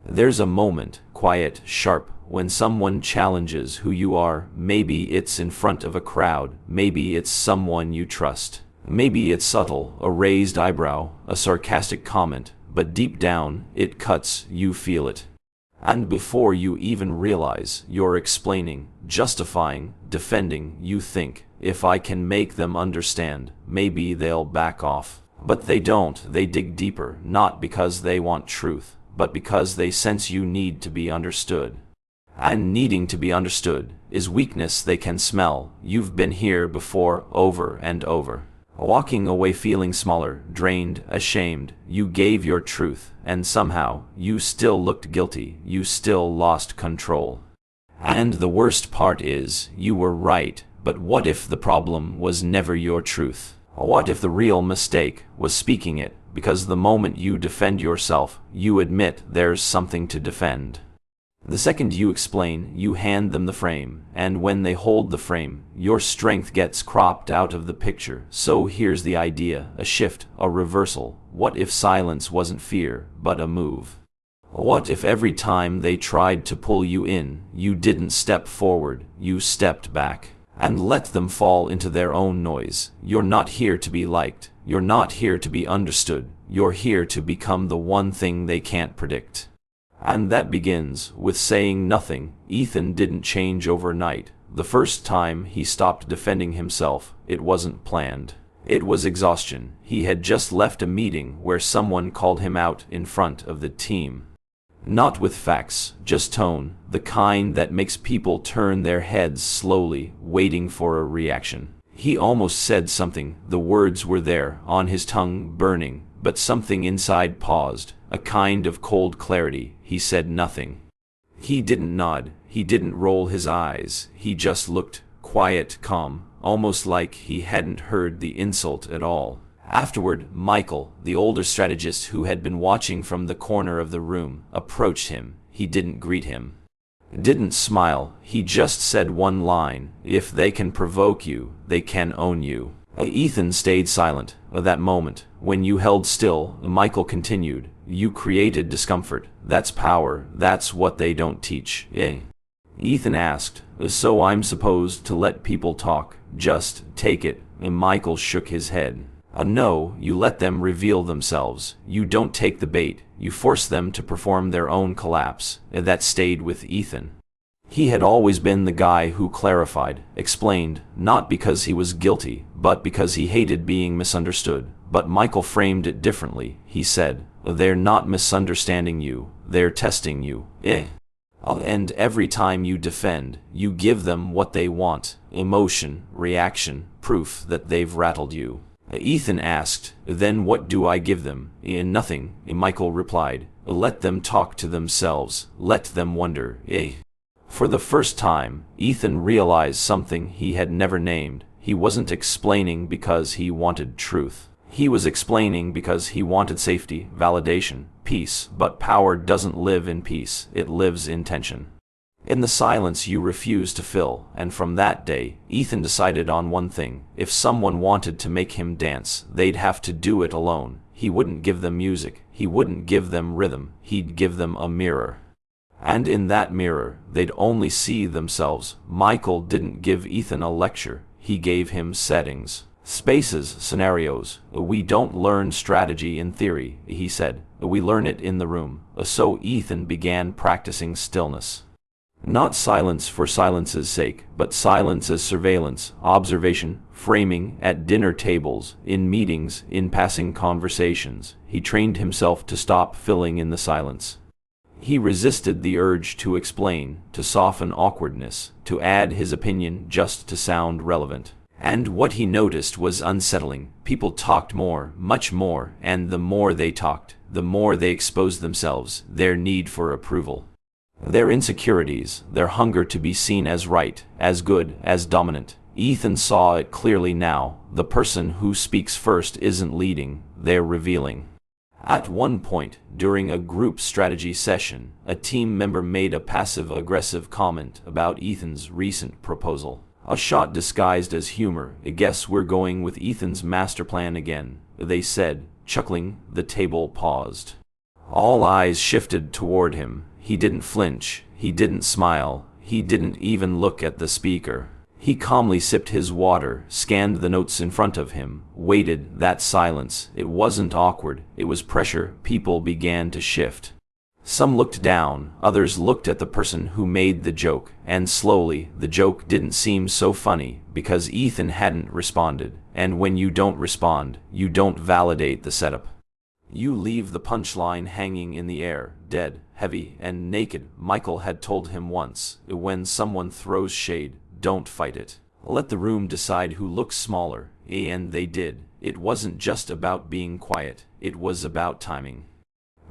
There's a moment, quiet, sharp, when someone challenges who you are. Maybe it's in front of a crowd, maybe it's someone you trust. Maybe it's subtle, a raised eyebrow, a sarcastic comment, but deep down, it cuts, you feel it. And before you even realize, you're explaining, justifying, defending. You think, if I can make them understand, maybe they'll back off. But they don't. They dig deeper, not because they want truth, but because they sense you need to be understood. And needing to be understood is weakness they can smell. You've been here before, over and over. Walking away feeling smaller, drained, ashamed. You gave your truth, and somehow, you still looked guilty. You still lost control. And the worst part is, you were right, but what if the problem was never your truth? What if the real mistake was speaking it? Because the moment you defend yourself, you admit there's something to defend. The second you explain, you hand them the frame, and when they hold the frame, your strength gets cropped out of the picture. So here's the idea, a shift, a reversal. What if silence wasn't fear, but a move? What if every time they tried to pull you in, you didn't step forward, you stepped back, and let them fall into their own noise? You're not here to be liked, you're not here to be understood, you're here to become the one thing they can't predict. And that begins with saying nothing. Ethan didn't change overnight. The first time he stopped defending himself, it wasn't planned. It was exhaustion. He had just left a meeting where someone called him out in front of the team. Not with facts, just tone, the kind that makes people turn their heads slowly, waiting for a reaction. He almost said something. The words were there, on his tongue, burning, but something inside paused, a kind of cold clarity. He said nothing. He didn't nod, he didn't roll his eyes, he just looked, quiet, calm, almost like he hadn't heard the insult at all. Afterward, Michael, the older strategist who had been watching from the corner of the room, approached him. He didn't greet him. Didn't smile, he just said one line, if they can provoke you, they can own you. Ethan stayed silent. That moment, when you held still, Michael continued, you created discomfort. That's power. That's what they don't teach. Ethan asked, so I'm supposed to let people talk, just take it? Michael shook his head. No, you let them reveal themselves. You don't take the bait. You force them to perform their own collapse. That stayed with Ethan. He had always been the guy who clarified, explained, not because he was guilty, but because he hated being misunderstood. But Michael framed it differently. He said, they're not misunderstanding you, they're testing you. And every time you defend, you give them what they want, emotion, reaction, proof that they've rattled you. Ethan asked, then what do I give them? Nothing, Michael replied. Let them talk to themselves, let them wonder. For the first time, Ethan realized something he had never named. He wasn't explaining because he wanted truth. He was explaining because he wanted safety, validation, peace. But power doesn't live in peace, it lives in tension. In the silence you refuse to fill, and from that day, Ethan decided on one thing. If someone wanted to make him dance, they'd have to do it alone. He wouldn't give them music, he wouldn't give them rhythm, he'd give them a mirror. And in that mirror, they'd only see themselves. Michael didn't give Ethan a lecture, he gave him settings. Spaces, scenarios. We don't learn strategy in theory, he said. We learn it in the room. So Ethan began practicing stillness. Not silence for silence's sake, but silence as surveillance, observation, framing, at dinner tables, in meetings, in passing conversations. He trained himself to stop filling in the silence. He resisted the urge to explain, to soften awkwardness, to add his opinion just to sound relevant. And what he noticed was unsettling. People talked more, much more, and the more they talked, the more they exposed themselves, their need for approval. Their insecurities, their hunger to be seen as right, as good, as dominant. Ethan saw it clearly now. The person who speaks first isn't leading, they're revealing. At one point, during a group strategy session, a team member made a passive-aggressive comment about Ethan's recent proposal. A shot disguised as humor. I guess we're going with Ethan's master plan again, they said, chuckling. The table paused. All eyes shifted toward him. He didn't flinch. He didn't smile. He didn't even look at the speaker. He calmly sipped his water, scanned the notes in front of him, waited. That silence, it wasn't awkward, it was pressure. People began to shift. Some looked down, others looked at the person who made the joke, and slowly, the joke didn't seem so funny, because Ethan hadn't responded, and when you don't respond, you don't validate the setup. You leave the punchline hanging in the air, dead, heavy, and naked. Michael had told him once, when someone throws shade, don't fight it. Let the room decide who looks smaller, and they did. It wasn't just about being quiet, it was about timing.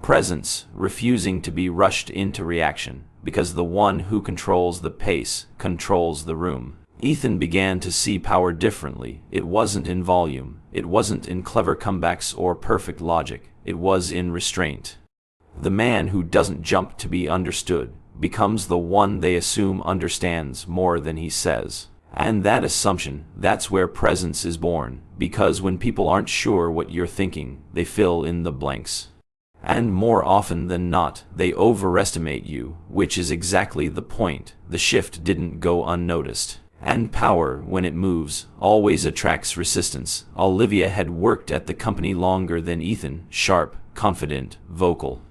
Presence, refusing to be rushed into reaction, because the one who controls the pace controls the room. Ethan began to see power differently. It wasn't in volume, it wasn't in clever comebacks or perfect logic, it was in restraint. The man who doesn't jump to be understood becomes the one they assume understands more than he says. And that assumption, that's where presence is born, because when people aren't sure what you're thinking, they fill in the blanks. And more often than not, they overestimate you, which is exactly the point. The shift didn't go unnoticed. And power, when it moves, always attracts resistance. Olivia had worked at the company longer than Ethan, sharp, confident, vocal.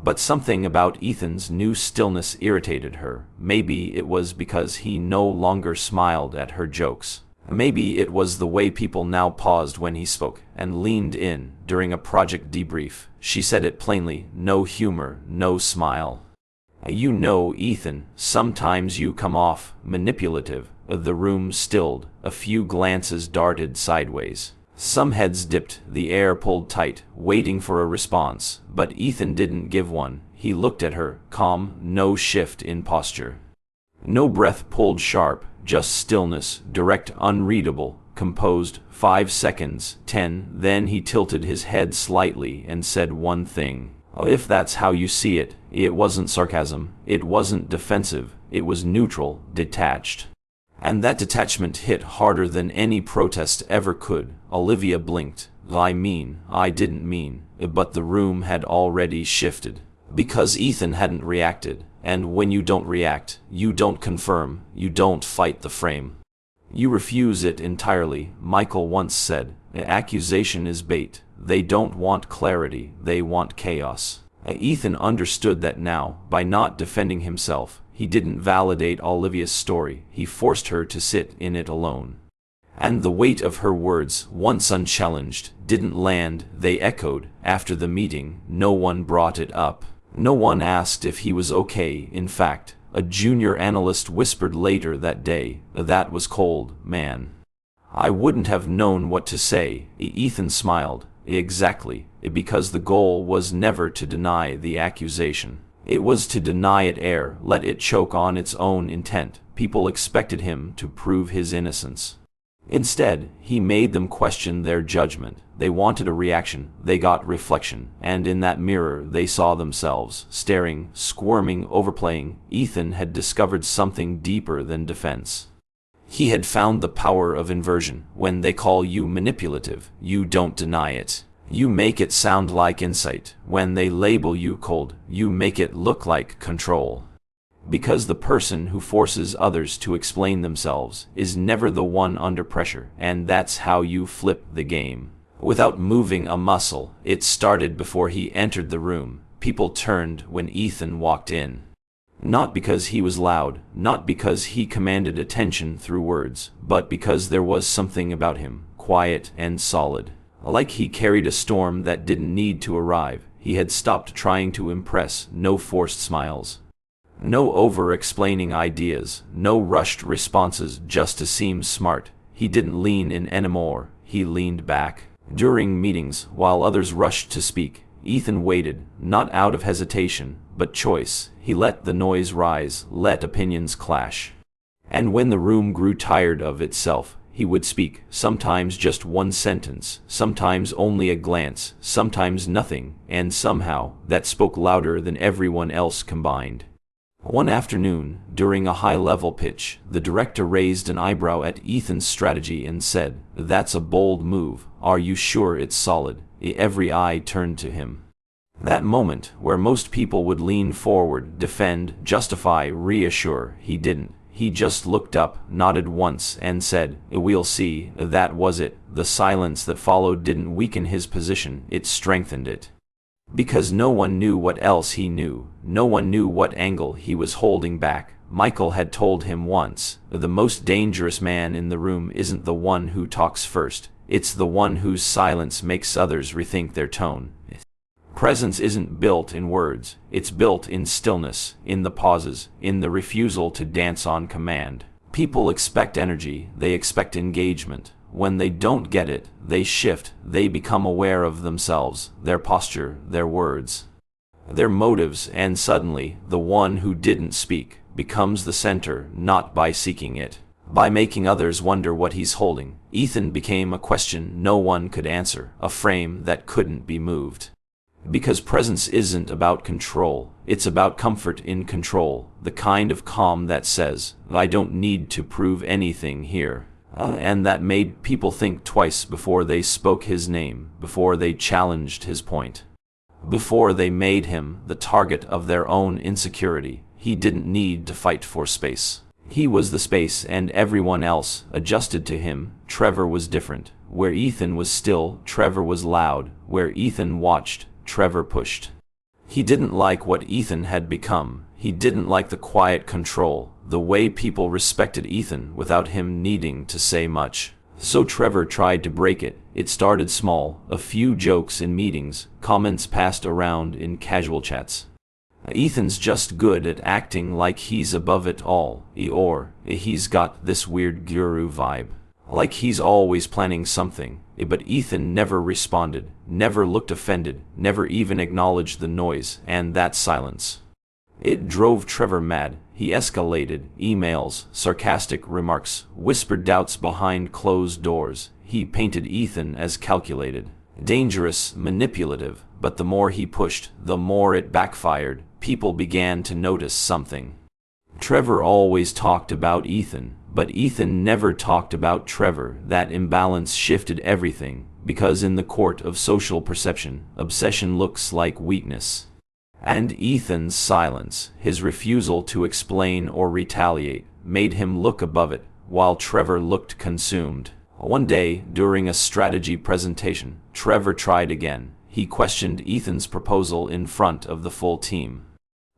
But something about Ethan's new stillness irritated her. Maybe it was because he no longer smiled at her jokes. Maybe it was the way people now paused when he spoke and leaned in during a project debrief. She said it plainly, no humor, no smile. You know, Ethan, sometimes you come off manipulative. The room stilled. A few glances darted sideways. Some heads dipped, the air pulled tight, waiting for a response. But Ethan didn't give one. He looked at her, calm, no shift in posture. No breath pulled sharp, just stillness, direct, unreadable, composed. 5 seconds, 10, then he tilted his head slightly and said one thing. If that's how you see it, it wasn't sarcasm, it wasn't defensive, it was neutral, detached. And that detachment hit harder than any protest ever could. Olivia blinked. I didn't mean, but the room had already shifted. Because Ethan hadn't reacted, and when you don't react, you don't confirm, you don't fight the frame. You refuse it entirely, Michael once said. Accusation is bait. They don't want clarity, they want chaos. Ethan understood that now. By not defending himself, he didn't validate Olivia's story, he forced her to sit in it alone. And the weight of her words, once unchallenged, didn't land. They echoed. After the meeting, no one brought it up. No one asked if he was okay. In fact, a junior analyst whispered later that day, that was cold, man. I wouldn't have known what to say. Ethan smiled. Exactly, because the goal was never to deny the accusation. It was to deny it air, let it choke on its own intent. People expected him to prove his innocence. Instead, he made them question their judgment. They wanted a reaction, they got reflection, and in that mirror they saw themselves, staring, squirming, overplaying. Ethan had discovered something deeper than defense. He had found the power of inversion. When they call you manipulative, you don't deny it. You make it sound like insight. When they label you cold, you make it look like control. Because the person who forces others to explain themselves is never the one under pressure, and that's how you flip the game. Without moving a muscle, it started before he entered the room. People turned when Ethan walked in. Not because he was loud, not because he commanded attention through words, but because there was something about him, quiet and solid. Like he carried a storm that didn't need to arrive. He had stopped trying to impress, no forced smiles. No over-explaining ideas, no rushed responses just to seem smart. He didn't lean in anymore, he leaned back. During meetings, while others rushed to speak, Ethan waited, not out of hesitation, but choice. He let the noise rise, let opinions clash. And when the room grew tired of itself, he would speak, sometimes just one sentence, sometimes only a glance, sometimes nothing, and somehow, that spoke louder than everyone else combined. One afternoon, during a high-level pitch, the director raised an eyebrow at Ethan's strategy and said, "That's a bold move. Are you sure it's solid?" Every eye turned to him. That moment where most people would lean forward, defend, justify, reassure, he didn't. He just looked up, nodded once, and said, "We'll see." That was it. The silence that followed didn't weaken his position, it strengthened it. Because no one knew what else he knew. No one knew what angle he was holding back. Michael had told him once, the most dangerous man in the room isn't the one who talks first. It's the one whose silence makes others rethink their tone. Presence isn't built in words. It's built in stillness, in the pauses, in the refusal to dance on command. People expect energy. They expect engagement. When they don't get it, they shift. They become aware of themselves, their posture, their words, their motives, and suddenly, the one who didn't speak becomes the center, not by seeking it, by making others wonder what he's holding. Ethan became a question no one could answer, a frame that couldn't be moved. Because presence isn't about control, it's about comfort in control, the kind of calm that says, "I don't need to prove anything here." And that made people think twice before they spoke his name, before they challenged his point, before they made him the target of their own insecurity. He didn't need to fight for space. He was the space, and everyone else adjusted to him. Trevor was different. Where Ethan was still, Trevor was loud. Where Ethan watched, Trevor pushed. He didn't like what Ethan had become. He didn't like the quiet control, the way people respected Ethan without him needing to say much. So Trevor tried to break it. It started small, a few jokes in meetings, comments passed around in casual chats. Ethan's just good at acting like he's above it all, or he's got this weird guru vibe, like he's always planning something. But Ethan never responded, never looked offended, never even acknowledged the noise, and that silence. It drove Trevor mad. He escalated, emails, sarcastic remarks, whispered doubts behind closed doors. He painted Ethan as calculated, dangerous, manipulative, but the more he pushed, the more it backfired. People began to notice something. Trevor always talked about Ethan, but Ethan never talked about Trevor. That imbalance shifted everything, because in the court of social perception, obsession looks like weakness. And Ethan's silence, his refusal to explain or retaliate, made him look above it, while Trevor looked consumed. One day, during a strategy presentation, Trevor tried again. He questioned Ethan's proposal in front of the full team.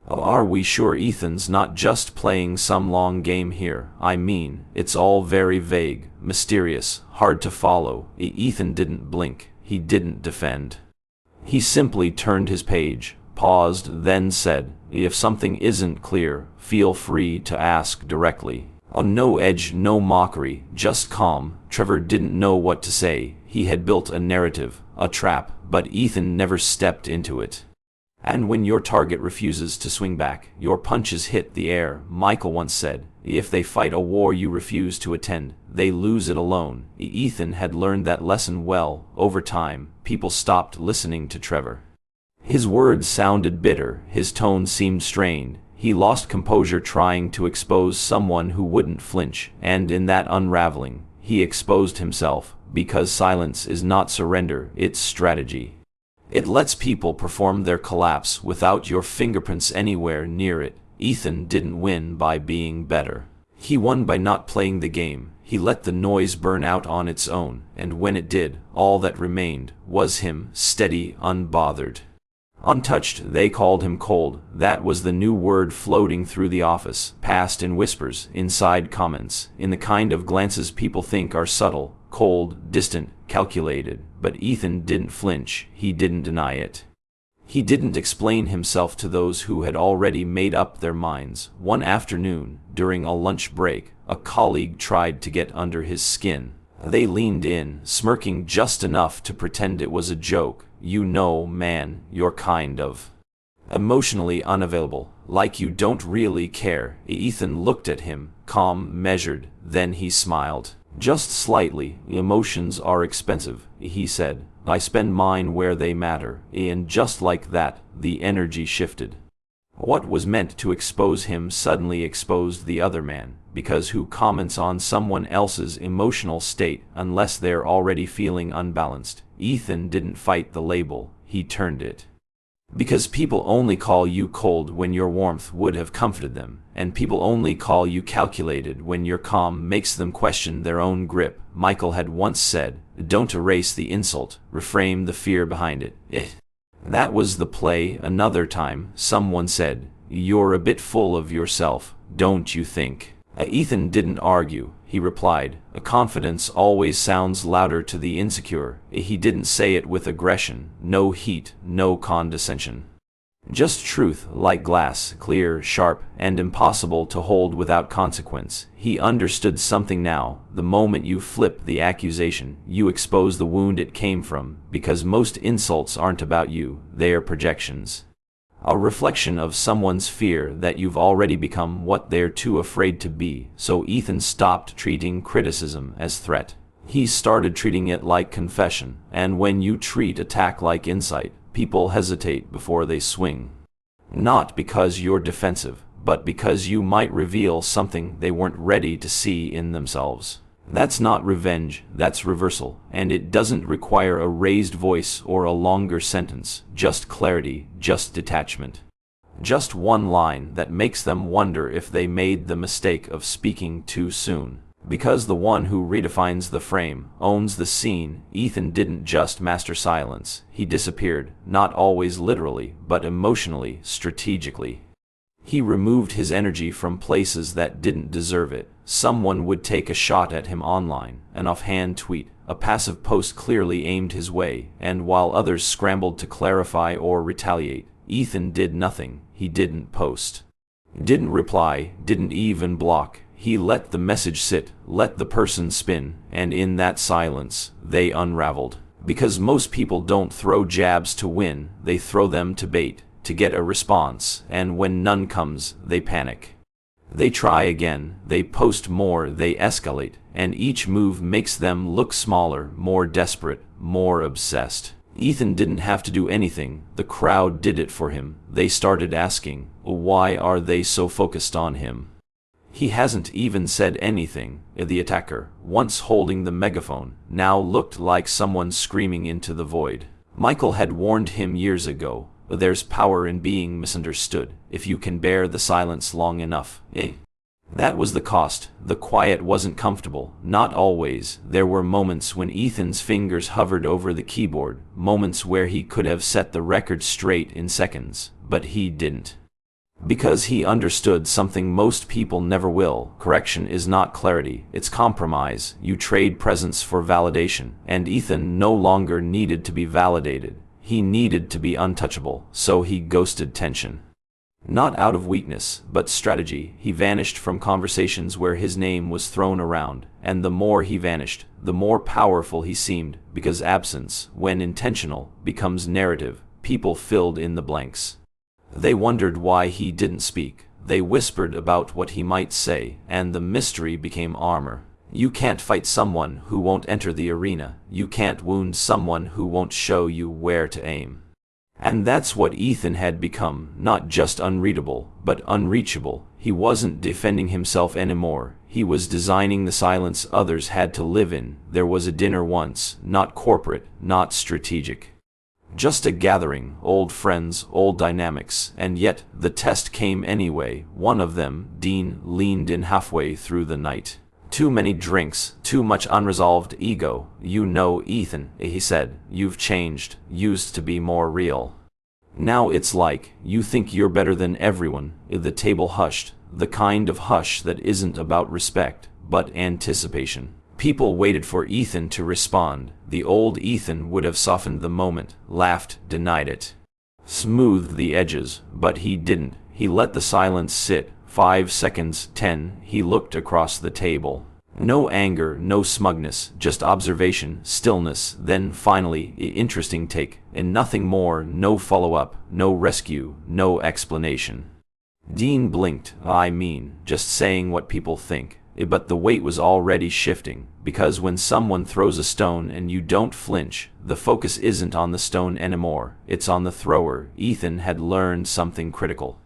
"Are we sure Ethan's not just playing some long game here? I mean, it's all very vague, mysterious, hard to follow." Ethan didn't blink. He didn't defend. He simply turned his page, paused, then said, "If something isn't clear, feel free to ask directly." No edge, no mockery, just calm. Trevor didn't know what to say. He had built a narrative, a trap, but Ethan never stepped into it. And when your target refuses to swing back, your punches hit the air. Michael once said, "If they fight a war you refuse to attend, they lose it alone." Ethan had learned that lesson well. Over time, people stopped listening to Trevor. His words sounded bitter, his tone seemed strained. He lost composure trying to expose someone who wouldn't flinch, and in that unraveling, he exposed himself, because silence is not surrender, it's strategy. It lets people perform their collapse without your fingerprints anywhere near it. Ethan didn't win by being better. He won by not playing the game. He let the noise burn out on its own, and when it did, all that remained was him, steady, unbothered. Untouched. They called him cold. That was the new word floating through the office, passed in whispers, inside comments, in the kind of glances people think are subtle, cold, distant, calculated. But Ethan didn't flinch. He didn't deny it. He didn't explain himself to those who had already made up their minds. One afternoon, during a lunch break, a colleague tried to get under his skin. They leaned in, smirking just enough to pretend it was a joke. "You know, man, you're kind of emotionally unavailable, like you don't really care." Ethan looked at him, calm, measured, then he smiled. "Just slightly. Emotions are expensive," he said. "I spend mine where they matter." And just like that, the energy shifted. What was meant to expose him suddenly exposed the other man, because who comments on someone else's emotional state unless they're already feeling unbalanced? Ethan didn't fight the label, he turned it. Because people only call you cold when your warmth would have comforted them, and people only call you calculated when your calm makes them question their own grip. Michael had once said, "Don't erase the insult, reframe the fear behind it." That was the play. Another time, someone said, "You're a bit full of yourself, don't you think?" Ethan didn't argue. He replied, "Confidence always sounds louder to the insecure." He didn't say it with aggression, no heat, no condescension. Just truth, like glass, clear, sharp, and impossible to hold without consequence. He understood something now. The moment you flip the accusation, you expose the wound it came from, because most insults aren't about you, they are projections. A reflection of someone's fear that you've already become what they're too afraid to be. So Ethan stopped treating criticism as threat. He started treating it like confession, and when you treat attack like insight, people hesitate before they swing. Not because you're defensive, but because you might reveal something they weren't ready to see in themselves. That's not revenge, that's reversal, and it doesn't require a raised voice or a longer sentence, just clarity, just detachment. Just one line that makes them wonder if they made the mistake of speaking too soon. Because the one who redefines the frame owns the scene. Ethan didn't just master silence, he disappeared, not always literally, but emotionally, strategically. He removed his energy from places that didn't deserve it. Someone would take a shot at him online, an offhand tweet, a passive post clearly aimed his way, and while others scrambled to clarify or retaliate, Ethan did nothing. He didn't post, didn't reply, didn't even block. He let the message sit, let the person spin, and in that silence, they unraveled. Because most people don't throw jabs to win, they throw them to bait, to get a response, and when none comes, they panic. They try again, they post more, they escalate, and each move makes them look smaller, more desperate, more obsessed. Ethan didn't have to do anything, the crowd did it for him. They started asking, why are they so focused on him? He hasn't even said anything. The attacker, once holding the megaphone, now looked like someone screaming into the void. Michael had warned him years ago, there's power in being misunderstood, if you can bear the silence long enough. That was the cost. The quiet wasn't comfortable, not always. There were moments when Ethan's fingers hovered over the keyboard, moments where he could have set the record straight in seconds, but he didn't. Because he understood something most people never will. Correction is not clarity, it's compromise. You trade presence for validation, and Ethan no longer needed to be validated. He needed to be untouchable, so he ghosted tension. Not out of weakness, but strategy. He vanished from conversations where his name was thrown around, and the more he vanished, the more powerful he seemed, because absence, when intentional, becomes narrative. People filled in the blanks. They wondered why he didn't speak. They whispered about what he might say, and the mystery became armor. You can't fight someone who won't enter the arena. You can't wound someone who won't show you where to aim. And that's what Ethan had become, not just unreadable, but unreachable. He wasn't defending himself anymore. He was designing the silence others had to live in. There was a dinner once, not corporate, not strategic. Just a gathering, old friends, old dynamics, and yet the test came anyway. One of them, Dean, leaned in halfway through the night. Too many drinks, too much unresolved ego. You know, Ethan, he said, you've changed, used to be more real. Now it's like, you think you're better than everyone. The table hushed, the kind of hush that isn't about respect, but anticipation. People waited for Ethan to respond. The old Ethan would have softened the moment, laughed, denied it, smoothed the edges, but he didn't. He let the silence sit. 5 seconds, 10, he looked across the table. No anger, no smugness, just observation, stillness, then finally, interesting take, and nothing more, no follow-up, no rescue, no explanation. Dean blinked. I mean, just saying what people think. But the weight was already shifting, because when someone throws a stone and you don't flinch, the focus isn't on the stone anymore, it's on the thrower. Ethan had learned something critical.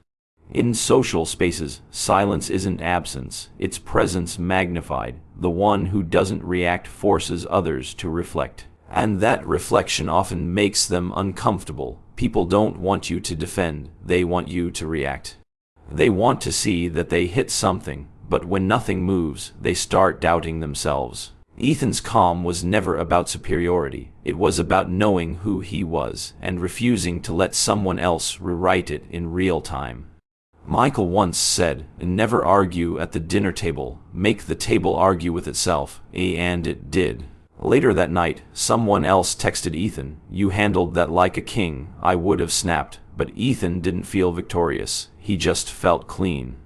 In social spaces, silence isn't absence, it's presence magnified. The one who doesn't react forces others to reflect. And that reflection often makes them uncomfortable. People don't want you to defend, they want you to react. They want to see that they hit something, but when nothing moves, they start doubting themselves. Ethan's calm was never about superiority. It was about knowing who he was and refusing to let someone else rewrite it in real time. Michael once said, "Never argue at the dinner table, make the table argue with itself," and it did. Later that night, someone else texted Ethan, "You handled that like a king." I would have snapped, but Ethan didn't feel victorious. He just felt clean.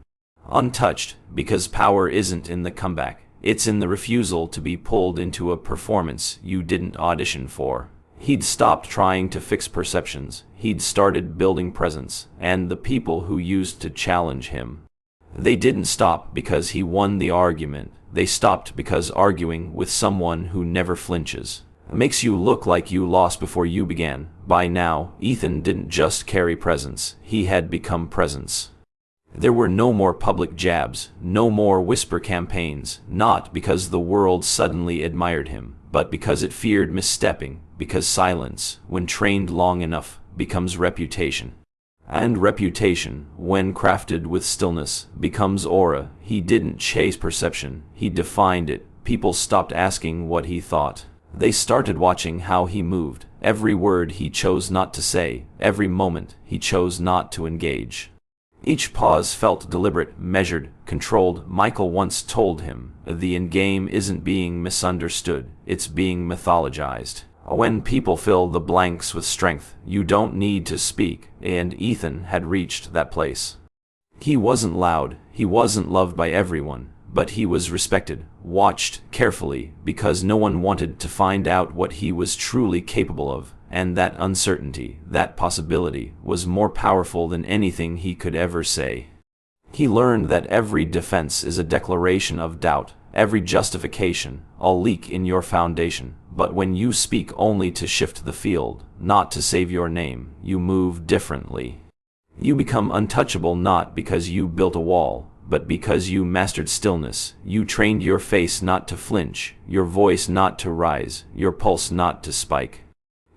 Untouched, because power isn't in the comeback. It's in the refusal to be pulled into a performance you didn't audition for. He'd stopped trying to fix perceptions. He'd started building presence, and the people who used to challenge him, they didn't stop because he won the argument. They stopped because arguing with someone who never flinches makes you look like you lost before you began. By now, Ethan didn't just carry presence. He had become presence. There were no more public jabs, no more whisper campaigns, not because the world suddenly admired him, but because it feared misstepping, because silence, when trained long enough, becomes reputation. And reputation, when crafted with stillness, becomes aura. He didn't chase perception, he defined it. People stopped asking what he thought. They started watching how he moved, every word he chose not to say, every moment he chose not to engage. Each pause felt deliberate, measured, controlled. Michael once told him, "The end game isn't being misunderstood, it's being mythologized." When people fill the blanks with strength, you don't need to speak, and Ethan had reached that place. He wasn't loud, he wasn't loved by everyone, but he was respected, watched carefully, because no one wanted to find out what he was truly capable of. And that uncertainty, that possibility, was more powerful than anything he could ever say. He learned that every defense is a declaration of doubt, every justification, a leak in your foundation. But when you speak only to shift the field, not to save your name, you move differently. You become untouchable not because you built a wall, but because you mastered stillness. You trained your face not to flinch, your voice not to rise, your pulse not to spike.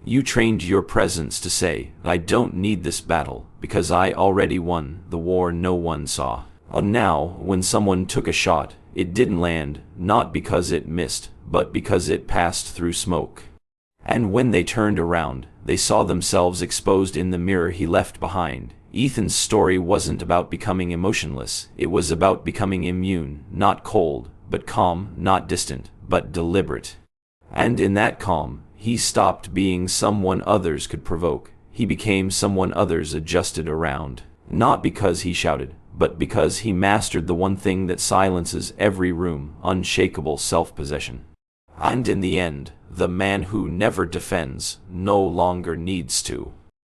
You trained your presence to say, "I don't need this battle, because I already won the war no one saw." Now, when someone took a shot, it didn't land, not because it missed, but because it passed through smoke. And when they turned around, they saw themselves exposed in the mirror he left behind. Ethan's story wasn't about becoming emotionless, it was about becoming immune, not cold, but calm, not distant, but deliberate. And in that calm, he stopped being someone others could provoke. He became someone others adjusted around. Not because he shouted, but because he mastered the one thing that silences every room, unshakable self-possession. And in the end, the man who never defends no longer needs to.